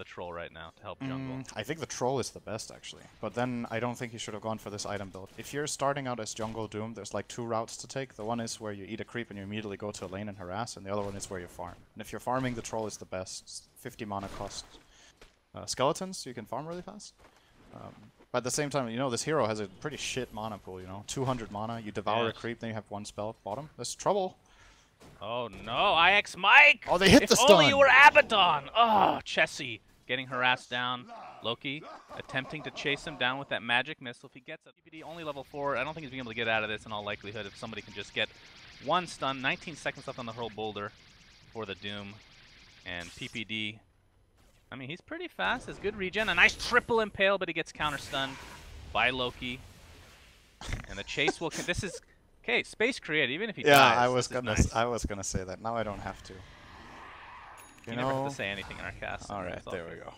troll right now to help jungle? I think the troll is the best, actually. But then I don't think he should have gone for this item build. If you're starting out as jungle Doom, there's like 2 routes to take. The one is where you eat a creep and you immediately go to a lane and harass, and the other one is where you farm. And if you're farming, the troll is the best. 50 mana cost. Skeletons, you can farm really fast. But at the same time, you know, this hero has a pretty shit mana pool, you know. 200 mana, you devour a creep, then you have 1 spell at bottom. There's trouble. Oh no, IX Mike! Oh, they hit the stun! If only you were Abaddon! Oh, Chessie getting harassed down. Loki attempting to chase him down with that magic missile. If he gets a PPD only level 4, I don't think he's being able to get out of this in all likelihood if somebody can just get 1 stun. 19 seconds left on the hurl boulder for the Doom. And PPD, I mean, he's pretty fast. Has good regen. A nice triple impale, but he gets counter stunned by Loki. And the chase will. This is okay. Space create, even if he dies. Yeah, I was gonna say that. Now I don't have to. You never have to say anything in our cast. All right, there we go.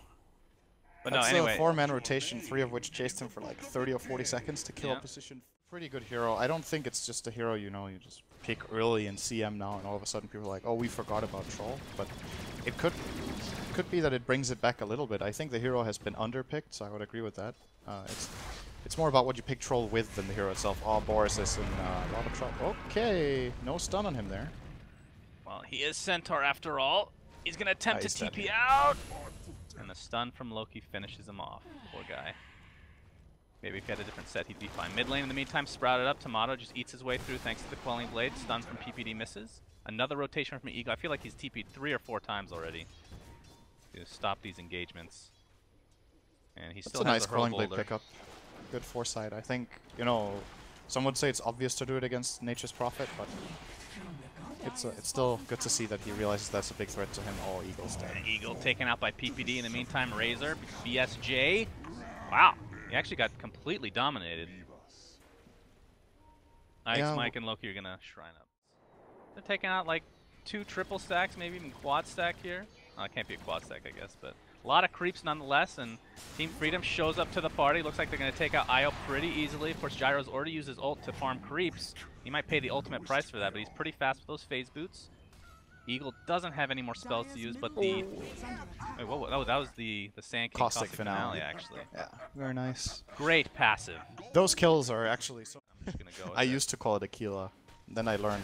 But that's no, anyway. A 4-man rotation, 3 of which chased him for like 30 or 40 seconds to kill a position. Pretty good hero. I don't think it's just a hero, you know, you just pick early in CM now, and all of a sudden people are like, oh, we forgot about Troll. But it could be that it brings it back a little bit. I think the hero has been underpicked, so I would agree with that. It's more about what you pick Troll with than the hero itself. Oh, Boris is in a lot of trouble. Okay, no stun on him there. Well, he is Centaur after all. He's going to attempt to TP out. And the stun from Loki finishes him off. Poor guy. Maybe if he had a different set, he'd be fine. Mid lane in the meantime, sprouted up. Timado just eats his way through thanks to the Quelling Blade. Stun from PPD misses. Another rotation from Eagle. I feel like he's TP'd 3 or 4 times already to stop these engagements. And he still has a Quelling Blade pickup. Good foresight. I think, you know, some would say it's obvious to do it against Nature's Prophet, but it's still good to see that he realizes that's a big threat to him. Oh, Eagle's dead. Eagle taken out by PPD. In the meantime, Razor, BSJ. Wow, he actually got completely dominated. IX Mike and Loki are going to shrine up. They're taking out like 2 triple stacks, maybe even quad stack here. Oh, it can't be a quad stack, I guess, but a lot of creeps nonetheless, and Team Freedom shows up to the party. Looks like they're going to take out Io pretty easily. Of course, Gyro's already used his ult to farm creeps. He might pay the ultimate price for that, but he's pretty fast with those phase boots. Eagle doesn't have any more spells to use, but the... Wait, what? Oh, that was the Sand King Caustic Finale, actually. Yeah, very nice. Great passive. Those kills are actually so... I'm just gonna go with I used to call it Aquila, then I learned.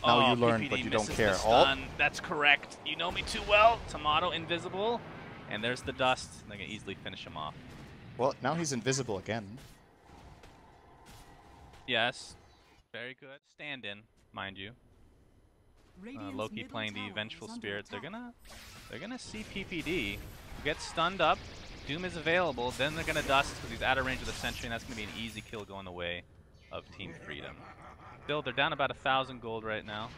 Oh, now you learn, PPD but you don't care. Oh, that's correct. You know me too well. Timado invisible. And there's the dust. They can easily finish him off. Well, now he's invisible again. Yes. Very good. Stand-in, mind you. Loki playing the Vengeful Spirit. They're gonna see PPD get stunned up. Doom is available. Then they're gonna dust because he's out of range of the Sentry, and that's gonna be an easy kill going the way of Team Freedom. Still, they're down about 1,000 gold right now,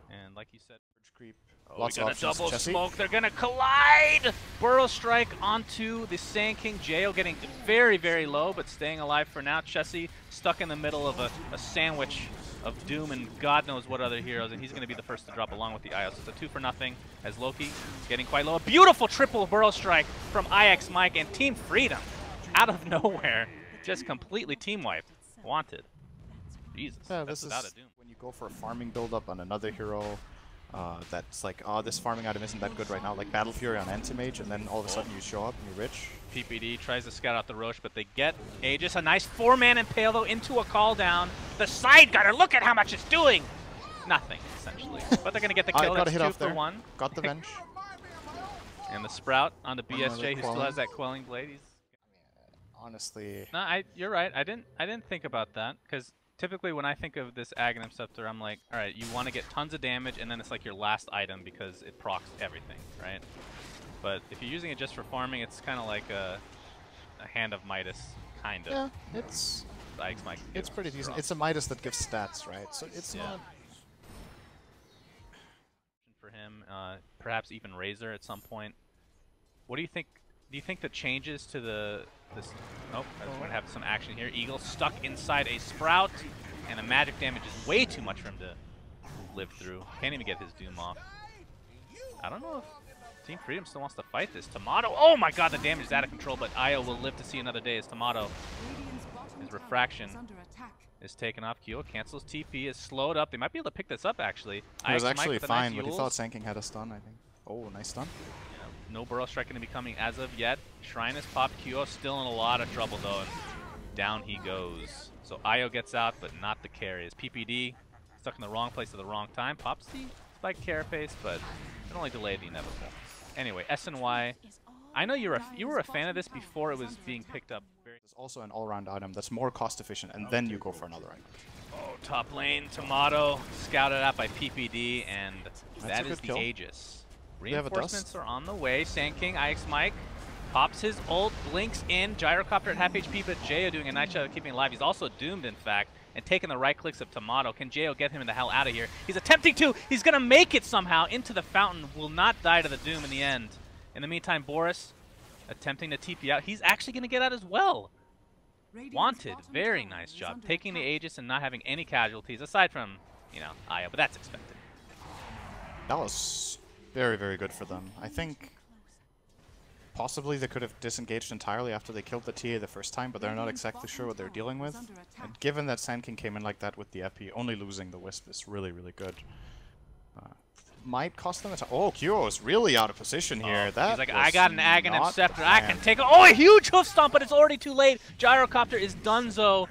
and like you said, creep. Oh, lots we got of a double Chessie. smoke. They're gonna collide. Burrow strike onto the Sand King. Jo getting very, very low, but staying alive for now. Chessie stuck in the middle of a sandwich of Doom and God knows what other heroes, and he's going to be the first to drop along with the IO. So it's a 2-for-0 as Loki getting quite low. A beautiful triple Burrow strike from IX Mike, and Team Freedom out of nowhere just completely team wiped. Wanted. Jesus, yeah, that's without a Doom. When you go for a farming build-up on another hero that's like, oh, this farming item isn't that good right now, like Battle Fury on Anti-Mage, and then all of a sudden you show up and you're rich. PPD tries to scout out the Roche, but they get Aegis. A nice 4-man impale, though, into a call down. The side gunner, look at how much it's doing! Nothing, essentially. But they're going to get the kill. That's 2 for 1. Got the bench. And the Sprout on the BSJ, who still has that Quelling Blade. He's... Honestly... No, you're right. I didn't think about that, because typically when I think of this Aghanim Scepter, I'm like, alright, you want to get tons of damage, and then it's like your last item because it procs everything, right? But if you're using it just for farming, it's kind of like a Hand of Midas, kind of. Yeah, it's pretty decent. It's a Midas that gives stats, right? So it's not... For him, perhaps even Razor at some point. What do you think? Do you think the changes to this? Oh, I just want to have some action here. Eagle stuck inside a Sprout, and the magic damage is way too much for him to live through. Can't even get his Doom off. I don't know if Team Freedom still wants to fight this. Timado, oh my god, the damage is out of control, but Io will live to see another day as Timado. His refraction is taken off. QO cancels TP, is slowed up. They might be able to pick this up, actually. He was actually fine, but he thought Sand King had a stun, I think. Oh, nice stun. Yeah. No Burrow Strike going to be coming as of yet. Shrine is popped. QO still in a lot of trouble though, and down he goes. So IO gets out, but not the carry. As PPD stuck in the wrong place at the wrong time. Pops the spike carapace, but it only delayed the inevitable. Anyway, SNY. I know you were a fan of this before it was being picked up. There's also an all-round item that's more cost-efficient, and then you go for another item. Oh, top lane, Timado, scouted out by PPD, and that is the Aegis. Reinforcements are on the way. Sand King, IX Mike, pops his ult, blinks in, Gyrocopter at half HP, but Jo doing a nice job of keeping him alive. He's also doomed, in fact, and taking the right clicks of Timado. Can Jo get him the hell out of here? He's attempting to! He's gonna make it somehow into the fountain, will not die to the doom in the end. In the meantime, Boris attempting to TP out. He's actually gonna get out as well. WanteD, very nice job, taking the Aegis and not having any casualties, aside from, you know, Aya, but that's expected. That was very, very good for them. I think possibly they could have disengaged entirely after they killed the TA the first time, but they're not exactly sure what they're dealing with. And given that Sand King came in like that with the Epi, only losing the Wisp is really, really good. Might cost them a time. Oh, QO is really out of position here. That he's like, I got an Aghanim Scepter. I can take it. Oh, a huge hoof stomp, but it's already too late. Gyrocopter is donezo.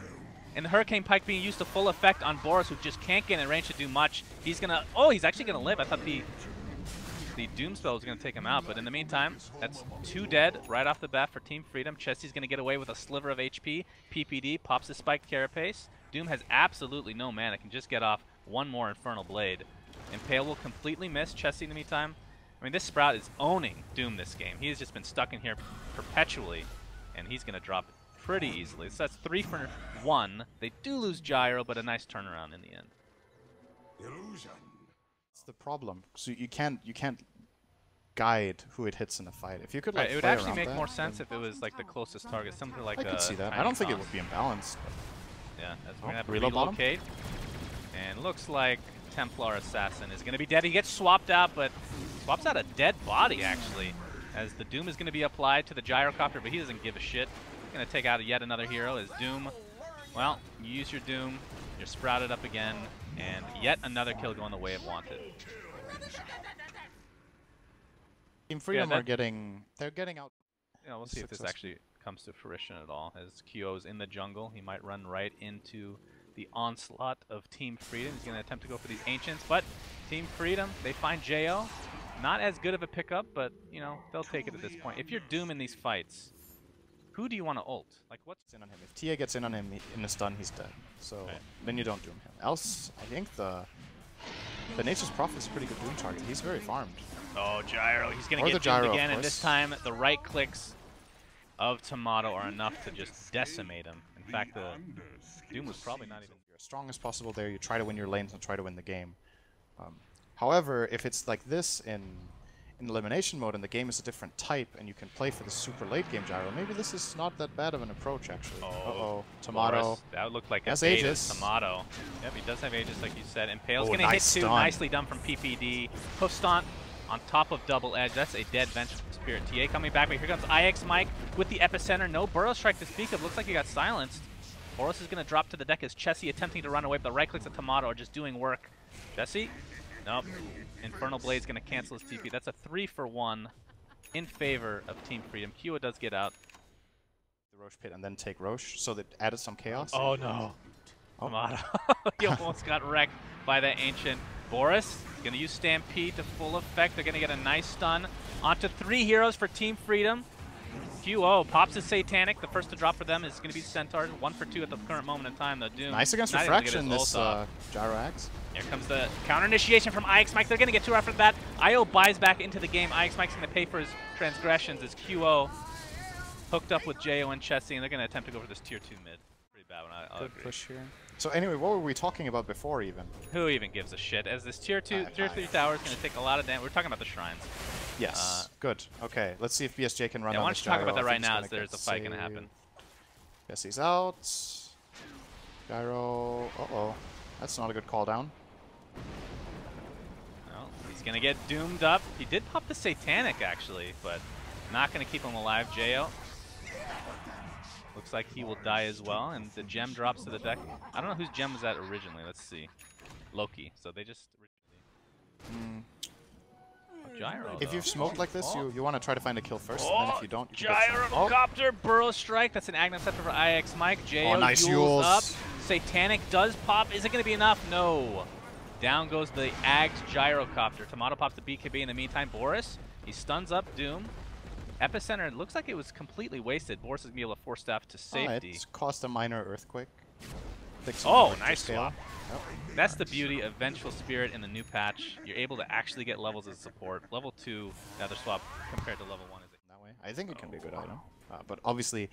And the Hurricane Pike being used to full effect on Boris, who just can't get in range to do much. He's gonna, oh, he's actually gonna live. I thought the Doom spell was gonna take him out, but in the meantime, that's 2 dead right off the bat for Team Freedom. Chessie's gonna get away with a sliver of HP. PPD pops the spiked carapace. Doom has absolutely no mana, can just get off one more Infernal Blade. Impale will completely miss Chessie in the meantime. I mean, this Sprout is owning Doom this game. He has just been stuck in here perpetually, and he's going to drop pretty easily. So that's 3 for 1. They do lose Gyro, but a nice turnaround in the end. That's the problem. So you can't guide who it hits in a fight. If you could, like, it would actually make more sense if it was like the closest target, something like I could see that. I don't think it would be imbalanced. But yeah, that's going to have to relocate. And looks like Templar Assassin is going to be dead. He gets swapped out, but swaps out a dead body, actually, as the Doom is going to be applied to the Gyrocopter, but he doesn't give a shit. He's going to take out yet another hero as Doom. Well, you use your Doom, you're sprouted up again, and yet another kill going the way of WanteD. Team Freedom are getting out. You know, we'll see if this actually comes to fruition at all. As QO's in the jungle, he might run right into the onslaught of Team Freedom. He's going to attempt to go for these Ancients, but Team Freedom, they find Jo. Not as good of a pickup, but, you know, they'll take it at this point. If you're Doom in these fights, who do you want to ult? Like, what's in on him? If TA gets in on him in a stun, he's dead. So then you don't Doom him. Else, I think the Nature's Prophet is a pretty good Doom target. He's very farmed. Oh, Gyro. He's going to get doomed again, and this time the right clicks of Timado are enough to just decimate him. In fact, the Doom was probably not even... You're as strong as possible there. You try to win your lanes and try to win the game. However, if it's like this in elimination mode and the game is a different type and you can play for the super late game Gyro, maybe this is not that bad of an approach, actually. Oh, Timado. That would look like a Aegis. Timado. Yep, he does have Aegis, like you said. Impale's going to hit too. Nicely done from PPD. Hoof Stomp on top of Double Edge. That's a dead Venge Spirit. TA coming back, but here comes IX Mike with the Epicenter. No Burrow Strike to speak of. Looks like he got silenced. Boris is going to drop to the deck as Chessie attempting to run away, but the right clicks of Timado are just doing work. Chessie? Nope. Infernal Blade's going to cancel his TP. That's a 3 for 1 in favor of Team Freedom. QO does get out. The Roche Pit and then take Roche, so that added some chaos. Oh no. Timado. He almost got wrecked by that Ancient. Boris going to use Stampede to full effect. They're going to get a nice stun onto 3 heroes for Team Freedom. QO pops his Satanic. The first to drop for them is going to be Centaur. 1 for 2 at the current moment in time. The Doom. Nice against Refraction, this Gyro Axe. Here comes the counter initiation from IX Mike. They're going to get 2 after that. IO buys back into the game. IX Mike's going to pay for his transgressions as QO hooked up with Jo and Chessie, and they're going to attempt to go for this tier 2 mid. Pretty bad one. I'll Good agree. Push here. So anyway, what were we talking about before even? Who even gives a shit? As this tier 3 tower is going to take a lot of damage. We're talking about the shrines. Yes. Good. Okay. Let's see if BSJ can run on why this don't you talk Gyro. about that right now as there's a fight going to happen. Chessie's out. Gyro. Uh-oh. That's not a good call down. Well, he's going to get doomed up. He did pop the Satanic, actually, but not going to keep him alive. Jo. Looks like he will die as well, and the gem drops to the deck. I don't know whose gem was that originally. Let's see. Loki. So they just... Gyro. If you've smoked like this, you want to try to find a kill first, and then if you don't, you Gyrocopter burrow strike. That's an Agnem Scepter for IX Mike. Jo nice Yules up. Yules. Satanic does pop. Is it going to be enough? No. Down goes the Ag's Gyrocopter. Timado pops the BKB in the meantime. Boris, he stuns up Doom. Epicenter looks like it was completely wasted. Boris is going to be able to force staff to safety. It's caused a minor earthquake. Nice swap. Yep. That's the beauty of Vengeful Spirit in the new patch. You're able to actually get levels as support. Level 2, the other swap compared to level 1 is that way. I think it can be a good item. But obviously,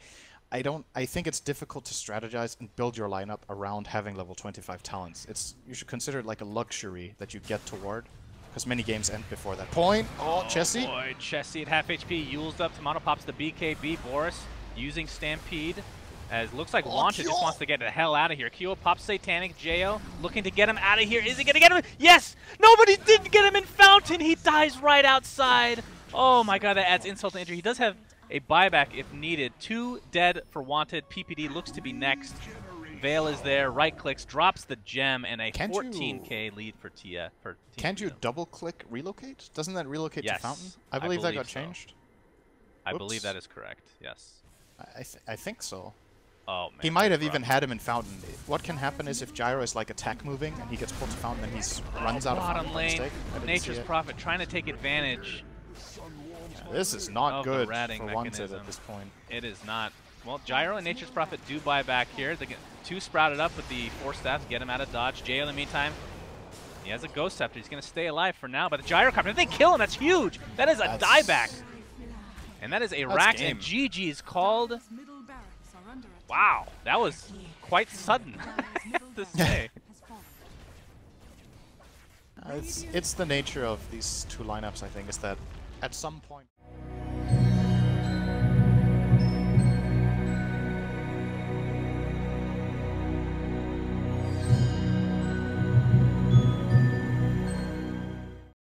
I think it's difficult to strategize and build your lineup around having level 25 talents. You should consider it like a luxury that you get toward, because many games end before that point. Chessie. Boy, Chessie at half HP, Yules up. Timado pops the BKB. Boris using Stampede. As looks like WanteD just wants to get the hell out of here. QO pops Satanic. Jo looking to get him out of here. Is he going to get him? Yes! Nobody didn't get him in Fountain. He dies right outside. Oh my god, that adds insult to injury. He does have a buyback if needed. 2 dead for WanteD. PPD looks to be next. Veil is there. Right clicks, drops the gem, and a 14k lead for Tia. Can't you double click relocate? Doesn't that relocate to Fountain? I believe that got changed. I believe that is correct, yes. I think so. Oh, man, he might have even had him in Fountain. What can happen is if Gyro is like attack moving and he gets pulled to Fountain and he runs out of Fountain. Bottom lane, Nature's Prophet trying to take advantage. Yeah, this is not good for WanteD at this point. It is not. Well, Gyro and Nature's Prophet do buy back here. They get 2 sprouted up with the 4 staffs, get him out of dodge. Jo in the meantime, he has a Ghost Scepter. He's going to stay alive for now, but the Gyrocopter, if they kill him, that's huge. That is a dieback. And that is a rack, and GG's called. Wow, that was quite sudden to say. It's the nature of these 2 lineups, I think, is that at some point